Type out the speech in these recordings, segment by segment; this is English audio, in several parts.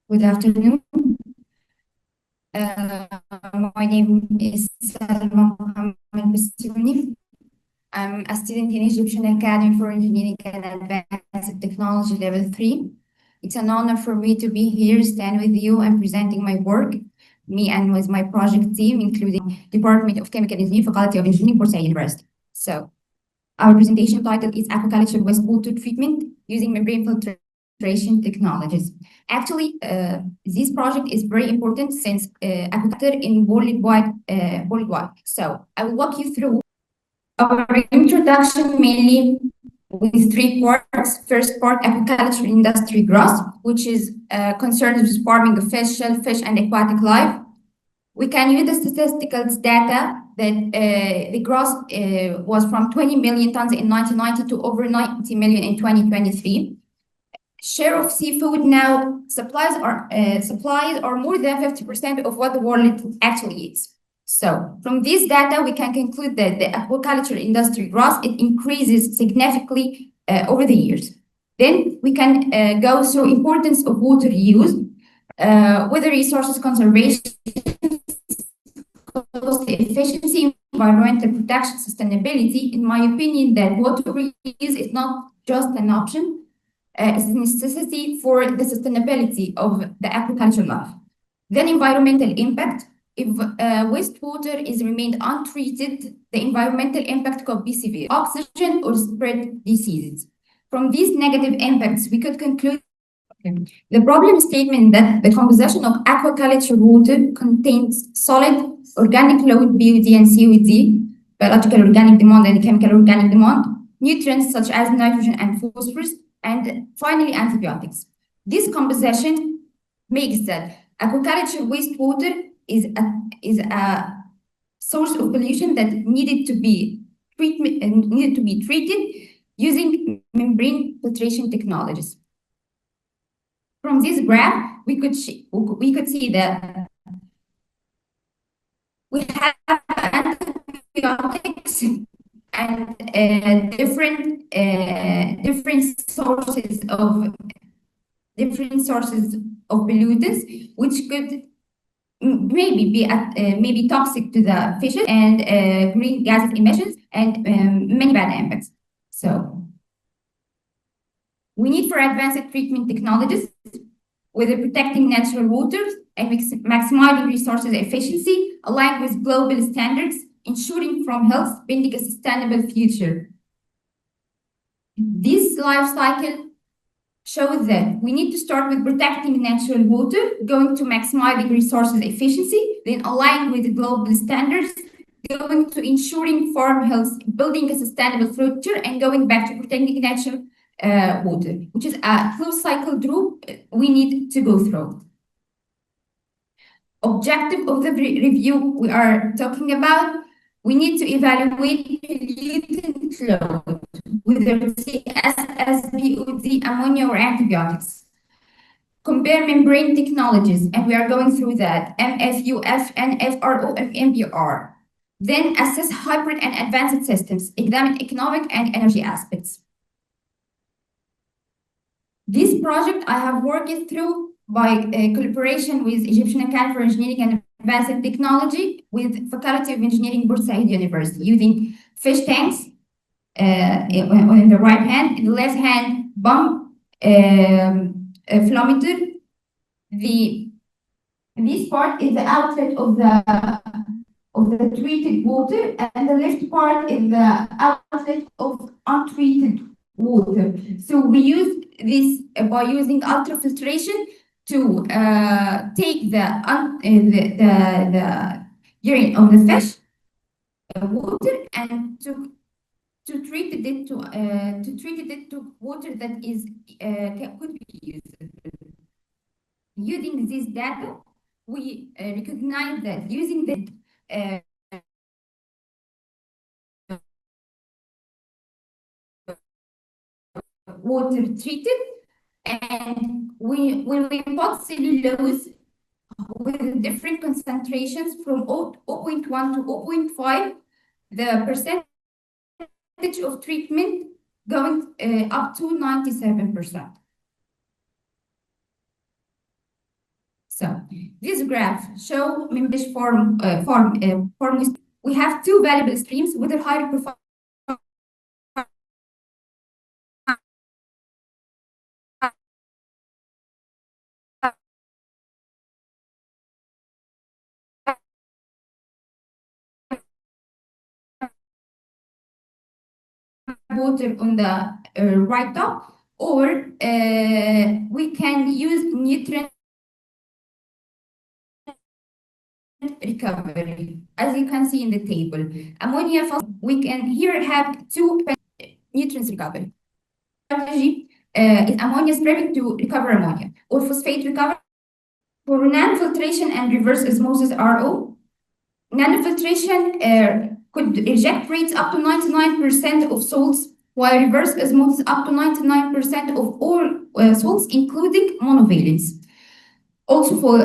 Good afternoon. My name is Salma M. Bassyouni. I'm a student in Egyptian Academy for Engineering and Advanced Technology Level 3. It's an honor for me to be here, stand with you and presenting my work, me and with my project team, including Department of Chemical Engineering, Faculty of Engineering, Bursa University. So our presentation title is Aquaculture Wastewater Treatment using membrane filtration technologies. Actually, this project is very important since aquaculture in worldwide. So I will walk you through our introduction mainly with three parts. First part, aquaculture industry growth, which is concerned with farming of fish, shellfish, and aquatic life. We can use the statistical data that the growth was from 20 million tons in 1990 to over 90 million in 2023. Share of seafood now supplies are more than 50% of what the world actually eats. So from this data, we can conclude that the aquaculture industry growth it increases significantly over the years. Then we can go through importance of water use, water resources conservation, cost efficiency, environmental protection, sustainability. In my opinion, that water reuse is not just an option, it's a necessity for the sustainability of the aquaculture life. Then environmental impact. If wastewater is remained untreated, the environmental impact could be severe, oxygen or spread diseases. From these negative impacts, we could conclude the problem statement that the composition of aquaculture water contains solid organic load BOD and COD, biological organic demand and chemical organic demand, nutrients such as nitrogen and phosphorus, and finally antibiotics. This composition makes that aquaculture wastewater is a source of pollution that needed to be treated using membrane filtration technologies. From this graph, we could see that we have antibiotics and different sources of pollutants, which could maybe toxic to the fishes and green gas emissions and many bad impacts. So we need for advanced treatment technologies, whether protecting natural waters and maximizing resources efficiency, aligned with global standards, ensuring from health, building a sustainable future. This life cycle shows that we need to start with protecting natural water, going to maximizing resources efficiency, then align with global standards, going to ensuring farm health, building a sustainable future, and going back to protecting natural water, which is a closed cycle loop we need to go through. Objective of the review we are talking about, we need to evaluate pollutant load, whether it's CS, BOD, ammonia, or antibiotics. Compare membrane technologies, and we are going through that, MFUF, NFRO, and MBR. Then assess hybrid and advanced systems, examine economic and energy aspects. This project I have worked through by collaboration with Egyptian Academy for Engineering and Advanced Technology with Faculty of Engineering, Bursa University, using fish tanks on the right hand, in the left hand, pump flowmeter. This part is the outlet of the treated water, and the left part is the outlet of untreated water. So we use this by using ultrafiltration to take the urine of the fish water and to treat it to water that is could be used. Using this data, we recognize that using the water treated, and when we put cellulose with different concentrations from 0.1 to 0.5, the percentage of treatment going up to 97%. So this graph show membrane form. We have two valuable streams with a higher profile water on the right top, or we can use nutrient recovery, as you can see in the table. Ammonia, we can here have two nutrients recovery. Strategy is ammonia spreading to recover ammonia, or phosphate recovery. For nanofiltration and reverse osmosis RO, nanofiltration could eject rates up to 99% of salts, while reverse osmosis up to 99% of all salts, including monovalents. Also for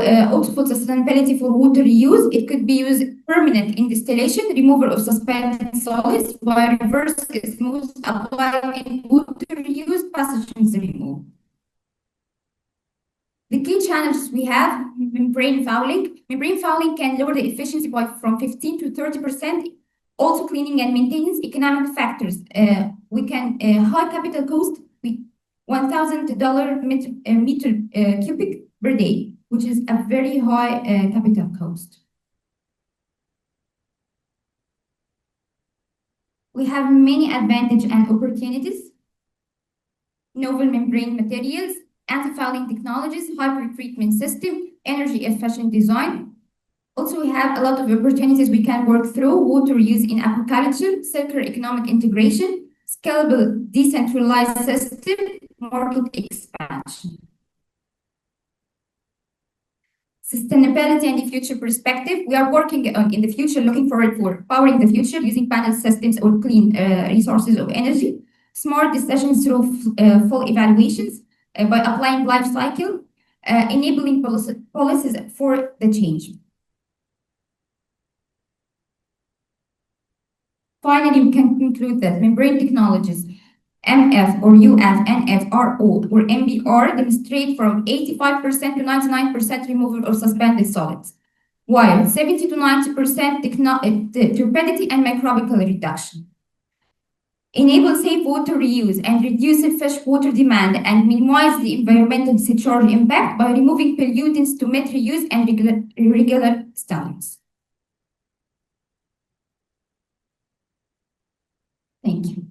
sustainability for water reuse, it could be used permanent in distillation, removal of suspended solids, while reverse osmosis applied in water reuse, pathogens removed. The key challenges we have: membrane fouling. Membrane fouling can lower the efficiency from 15 to 30%. Also, cleaning and maintenance. Economic factors. We can high capital cost with $1,000 meter cubic per day, which is a very high capital cost. We have many advantages and opportunities. Novel membrane materials, anti-fouling technologies, hyper-treatment system, energy efficient design. Also, we have a lot of opportunities we can work through: water use in aquaculture, circular economic integration, scalable decentralized system, market expansion. Sustainability and the future perspective. We are working on, in the future, looking forward for powering the future using panel systems or clean resources of energy, smart decisions through full evaluations by applying life cycle, enabling policies for the change. Finally, we can conclude that membrane technologies, MF or UF, NF, RO, or MBR demonstrate from 85% to 99% removal of suspended solids, while 70 to 90% turbidity and microbial reduction. Enable safe water reuse and reduce fish water demand and minimize the environmental discharge impact by removing pollutants to meet reuse and regular standards. Thank you.